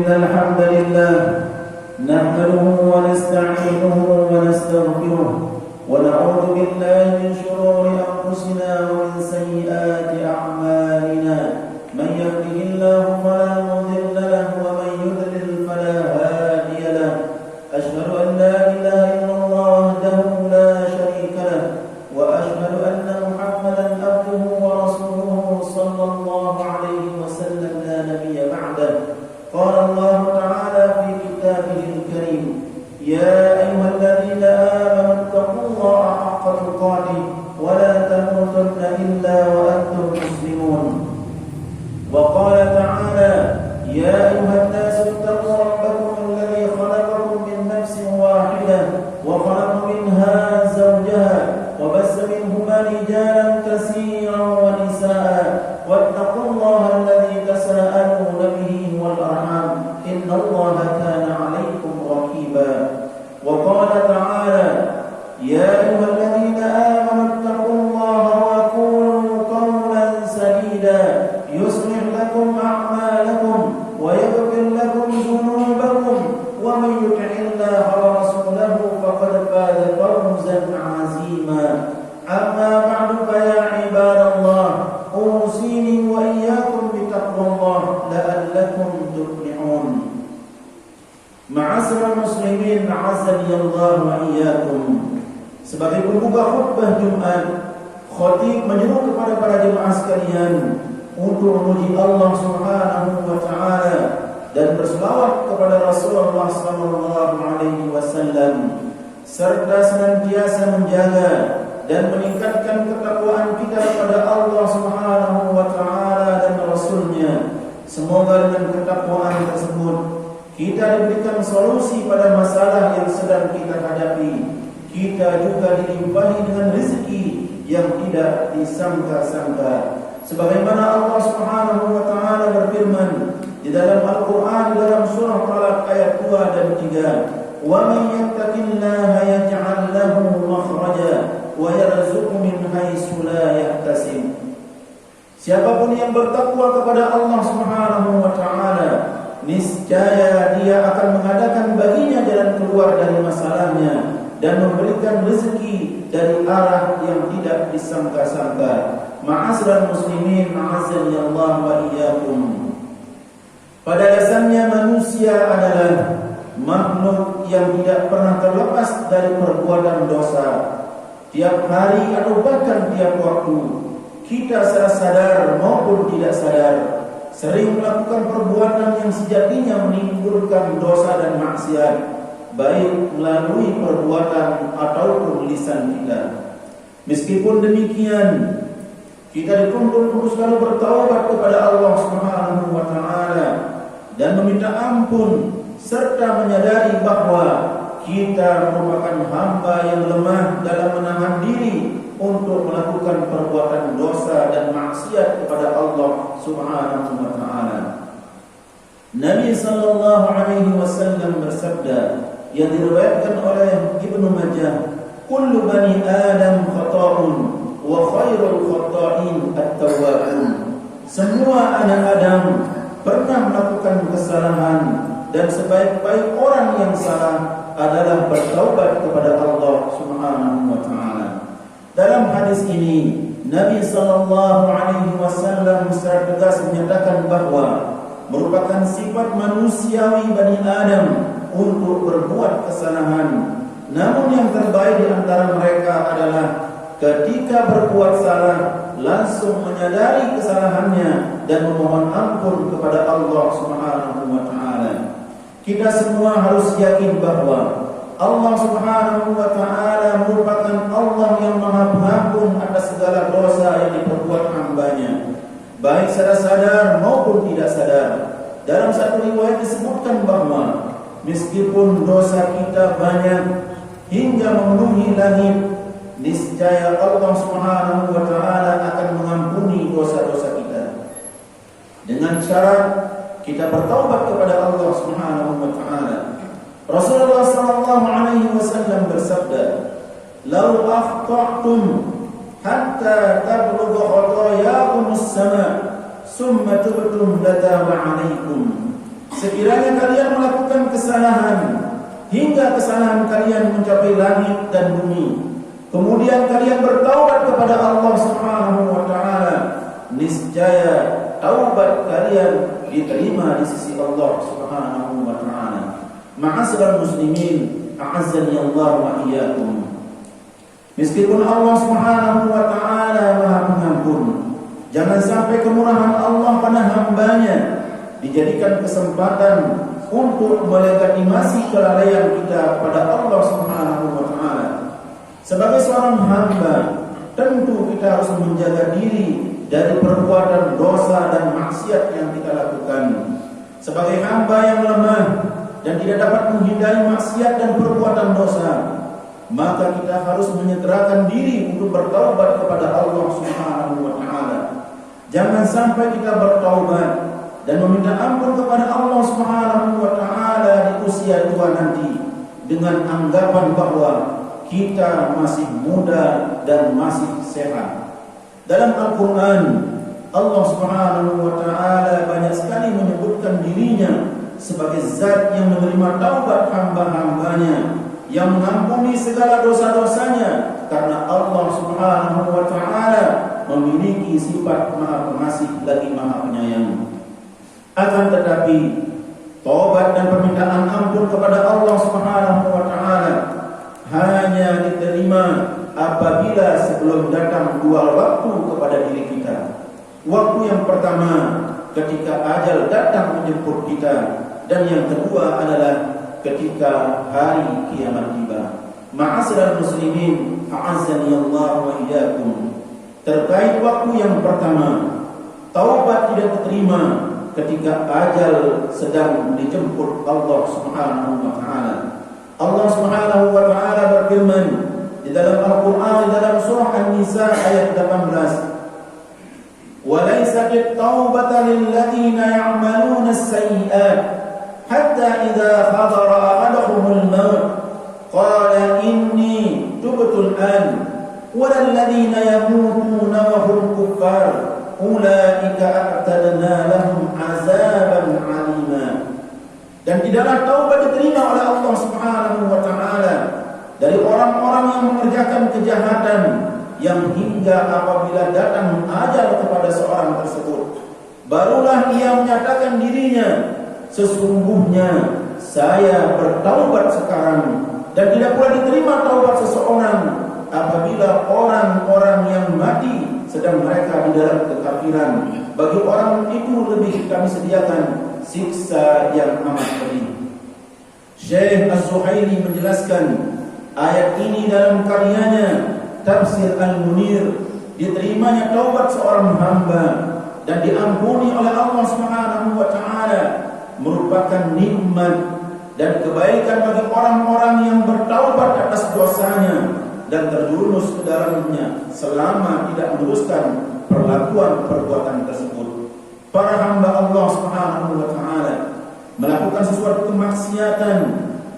الحمد لله نحمده ونستعينه ونستغفره ونعوذ بالله من شرور أنفسنا ومن سيئات أعمالنا من يهده الله فلا مضل له ومن يضلل فلا هادي له أشهد أن لا إله إلا الله وحده لا شريك له وأشهد أن محمدا عبده ورسوله صلى الله عليه وسلم لا نبي بعده. قال الله تعالى في كتابه الكريم يا أيها الذين آمنوا اتقوا الله حق تقاته ولا تموتن إلا وأنتم مسلمون. وقال تعالى يا أيها الناس اتقوا ربكم الذي خلقكم من نفس واحدة وخلق منها زوجها وبث منهما رجالا كثيرا ونساء واتقوا الله الذي تساءلون به والأرحام إن الله كان عليكم رقيبا. وقال تعالى يا أيها الذين آمنوا اتقوا الله وقولوا قولا سديدا يصلح لكم أعمالكم ويغفر لكم ذنوبكم ومن يطع الله ورسوله فقد فاز فوزا عظيما. أما بعد فيا عباد الله أوصيني وإياكم بتقوى الله لعلكم تفلحون. Ma'asyiral muslimin, a'azzani Allah wa iyyakum. Sebagai pembuka khutbah Jumat, khatib menyeru kepada para jemaah sekalian untuk memuji Allah Subhanahu wa taala dan berselawat kepada Rasulullah sallallahu alaihi wasallam serta senantiasa menjaga dan meningkatkan ketakwaan kita kepada Allah Subhanahu wa taala dan Rasulnya. Semoga dengan ketakwaan tersebut kita diberikan solusi pada masalah yang sedang kita hadapi. Kita juga dilimpahi dengan rezeki yang tidak disangka-sangka. Sebagaimana Allah Subhanahu wa taala berfirman di dalam Al-Qur'an dalam surah Talaq ayat 2 dan 3, "Wa may yattaqillaha yaj'al lahu makhraja wa yarzuqhu min haitsu la yahtasib." Siapapun yang bertakwa kepada Allah Subhanahu wa taala, niscaya dia akan mengadakan baginya jalan keluar dari masalahnya dan memberikan rezeki dari arah yang tidak disangka-sangka. Ma'asyiral muslimin, ma'azzani Allah wa iyyakum. Pada dasarnya manusia adalah makhluk yang tidak pernah terlepas dari perbuatan dosa. Tiap hari atau bahkan tiap waktu, kita secara sadar maupun tidak sadar sering melakukan perbuatan yang sejatinya menimbulkan dosa dan maksiat, baik melalui perbuatan ataupun lisan kita. Meskipun demikian, kita dituntut untuk selalu bertaubat kepada Allah Subhanahu wa taala dan meminta ampun serta menyadari bahwa kita merupakan hamba yang lemah dalam menahan diri untuk melakukan perbuatan dosa dan maksiat kepada Allah Subhanahu wa taala. Nabi sallallahu alaihi wasallam bersabda yang diriwayatkan oleh Ibnu Majah, "Kullu bani Adam khata'un wa khairul khata'in at-tawwabun." Semua anak Adam pernah melakukan kesalahan dan sebaik-baik orang yang salah adalah bertaubat kepada Allah Subhanahu wa taala. Dalam hadis ini, Nabi sallallahu alaihi wasallam secara tegas menyatakan bahwa merupakan sifat manusiawi Bani Adam untuk berbuat kesalahan. Namun yang terbaik di antara mereka adalah ketika berbuat salah langsung menyadari kesalahannya dan memohon ampun kepada Allah Subhanahu wa taala. Kita semua harus yakin bahwa Allah Subhanahu wa taala merupakan Allah yang Maha Pengampun atas segala dosa yang diperbuat hamba-Nya, baik secara sadar maupun tidak sadar. Dalam satu riwayat disebutkan bahwa meskipun dosa kita banyak hingga memenuhi langit, niscaya Allah Subhanahu wa taala akan mengampuni dosa-dosa kita. Dengan syarat kita bertaubat kepada Allah Subhanahu wa taala. Rasulullah sallallahu alaihi wasallam bersabda, "Lau akhta'tum hatta tablugha khatayakum as-sama' summa tubtum lataba 'alaikum." Sekiranya kalian melakukan kesalahan hingga kesalahan kalian mencapai langit dan bumi, kemudian kalian bertaubat kepada Allah Subhanahu wa taala, niscaya taubat kalian diterima di sisi Allah Subhanahu wa taala. Ma'asyiral muslimin, a'azzani Allah wa iyyakum. Meskipun Allah Subhanahu wa taala Maha Pengampun, jangan sampai kemurahan Allah pada hamba-Nya dijadikan kesempatan untuk melegitimasi kelalaian kita pada Allah Subhanahu wa taala. Sebagai seorang hamba, tentu kita harus menjaga diri dari perbuatan dosa dan maksiat yang kita lakukan. Sebagai hamba yang lemah dan tidak dapat menghindari maksiat dan perbuatan dosa, maka kita harus menyegerakan diri untuk bertaubat kepada Allah Subhanahu wa taala. Jangan sampai kita bertaubat dan meminta ampun kepada Allah Subhanahu wa taala di usia tua nanti dengan anggapan bahwa kita masih muda dan masih sehat. Dalam Al-Qur'an, Allah Subhanahu wa taala banyak sekali menyebutkan dirinya sebagai zat yang menerima taubat hamba-hambanya, yang mengampuni segala dosa-dosanya, karena Allah Subhanahu wa taala memiliki sifat Maha Pengasih lagi Maha Penyayang. Akan tetapi, taubat dan permintaan ampun kepada Allah Subhanahu wa taala hanya diterima apabila sebelum datang dua waktu kepada diri kita. Waktu yang pertama ketika ajal datang menjemput kita, dan yang kedua adalah ketika hari kiamat tiba. Ma'asyiral muslimin, a'azzani Allah wa iyyakum. Terkait waktu yang pertama, taubat tidak diterima ketika ajal sedang dijemput Allah Subhanahu wa taala. Allah Subhanahu wa taala berfirman di dalam Al-Qur'an, di dalam surah An-Nisa ayat 18, "Wa laysat at-taubatu lil ladzina ya'maluna as-sayyi'at hatta idza hadara ahaduhumul maut qala inni tubtu al-an wa lil ladzina yamutuna wa hum kuffar ulaika a'tadna lahum 'azaban 'alima." Dan tidaklah taubat diterima oleh Allah Subhanahu wa taala dari orang-orang yang mengerjakan kejahatan yang hingga apabila datang ajal kepada seorang tersebut, barulah ia menyatakan dirinya, sesungguhnya saya bertaubat sekarang. Dan tidak pula diterima taubat seseorang apabila orang-orang yang mati sedang mereka di dalam kekafiran. Bagi orang itu lebih kami sediakan siksa yang amat pedih. Syekh Az-Zuhaili menjelaskan ayat ini dalam karyanya Tafsir Al-Munir. Diterimanya taubat seorang hamba dan diampuni oleh Allah Subhanahu wa taala merupakan nikmat dan kebaikan bagi orang-orang yang bertaubat atas dosanya dan terjerumus ke dalamnya selama tidak meneruskan perlakuan perbuatan tersebut. Para hamba Allah Subhanahu wa taala melakukan sesuatu kemaksiatan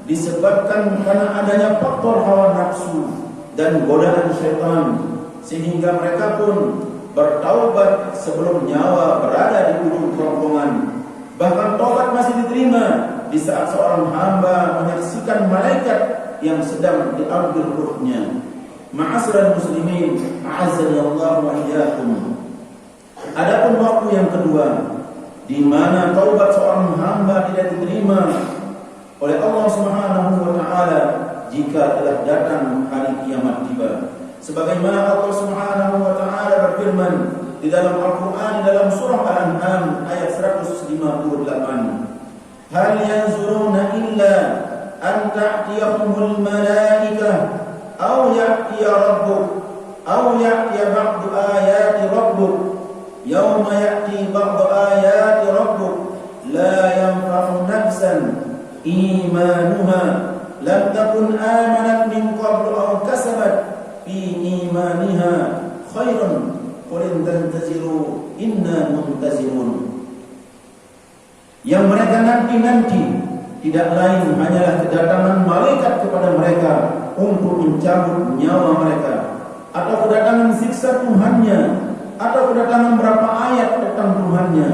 disebabkan karena adanya faktor hawa nafsu dan godaan syaitan, sehingga mereka pun bertaubat sebelum nyawa berada di ujung kerongkongan. Bahkan taubat masih diterima di saat seorang hamba menyaksikan malaikat yang sedang diambil ruhnya. Ma'asyiral muslimin, a'azzani Allah wa iyyakum. Adapun waktu yang kedua di mana taubat seorang hamba tidak diterima oleh Allah Subhanahu wa taala jika telah datang hari kiamat tiba. Sebagaimana Allah Subhanahu wa taala berfirman di dalam Al-Qur'an, di dalam surah Al-An'am ayat 158, "Hal yanzuruna illa an ta'tiyahumul malaikah aw ya'tiya rabbuk aw ya'tiya ba'du ayati rabbuk yawma ya'ti ba'du ayati rabbuk la yanfa'u nafsan imanuha lam takun amanat min qablu aw kasabat fi imaniha khairan qul intaziru inna muntazirun." Yang mereka nanti tidak lain hanyalah kedatangan malaikat kepada mereka untuk mencabut nyawa mereka, atau kedatangan siksa Tuhannya, atau kedatangan berapa ayat tentang Tuhannya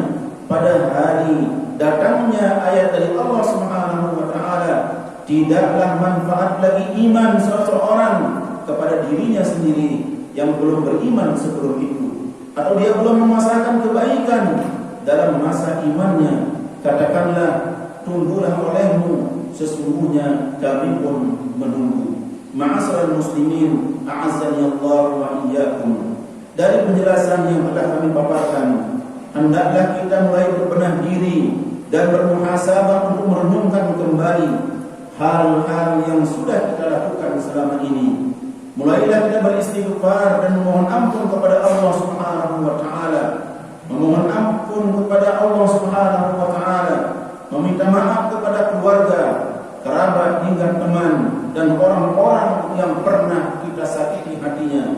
pada hari datangnya ayat dari Allah Subhanahu wa taala, tidaklah manfaat lagi iman seseorang kepada dirinya sendiri yang belum beriman sebelum itu, atau dia belum merasakan kebaikan dalam masa imannya. Katakanlah, tunggulah olehmu, sesungguhnya kami pun menunggu. Ma'asyiral muslimin, a'azzani Allah wa iyyakum. Dari penjelasan yang telah kami paparkan, hendaklah kita mulai berbenah diri dan bermuhasabah untuk merenungkan kembali hal-hal yang sudah kita lakukan selama ini. Mulailah kita beristighfar dan memohon ampun kepada Allah Subhanahu wa taala. Memohon ampun kepada Allah Subhanahu wa taala, meminta maaf kepada keluarga, kerabat hingga teman dan orang-orang yang pernah kita sakiti hatinya.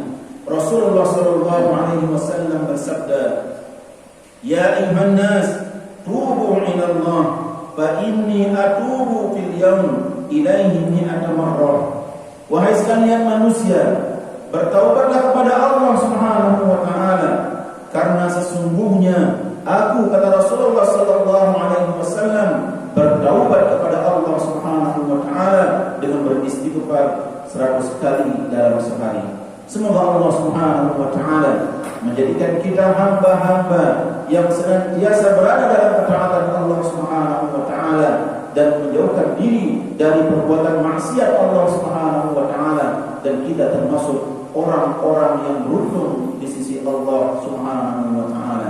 Rasulullah sallallahu alaihi wasallam bersabda, "Ya ayyuhan nas, tubu ila Allah, fa inni atubu fil yawm ilaihi mi'ata marrah." Wahai sekalian manusia, bertaubatlah kepada Allah Subhanahu wa taala, karena sesungguhnya aku, kata Rasulullah sallallahu alaihi wasallam, bertaubat kepada Allah Subhanahu wa taala dengan beristighfar 100 kali dalam sehari. Semoga Allah Subhanahu wa taala menjadikan kita hamba-hamba yang senantiasa berada dalam ketaatan Allah Subhanahu wa taala dan menjauhkan diri dari perbuatan maksiat Allah Subhanahu wa taala, dan kita termasuk orang-orang yang beruntung di sisi Allah Subhanahu wa taala.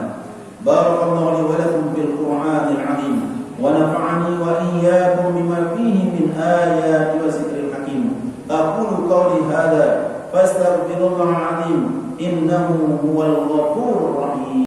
Barakallahu li wa lakum bil Qur'anil 'azim wa nafa'ani wa iyyakum bima fihi min ayati wa zikril hakim. Aqulu qawli hadza fastaghfirullahal 'azim innahu huwal ghafurur rahim.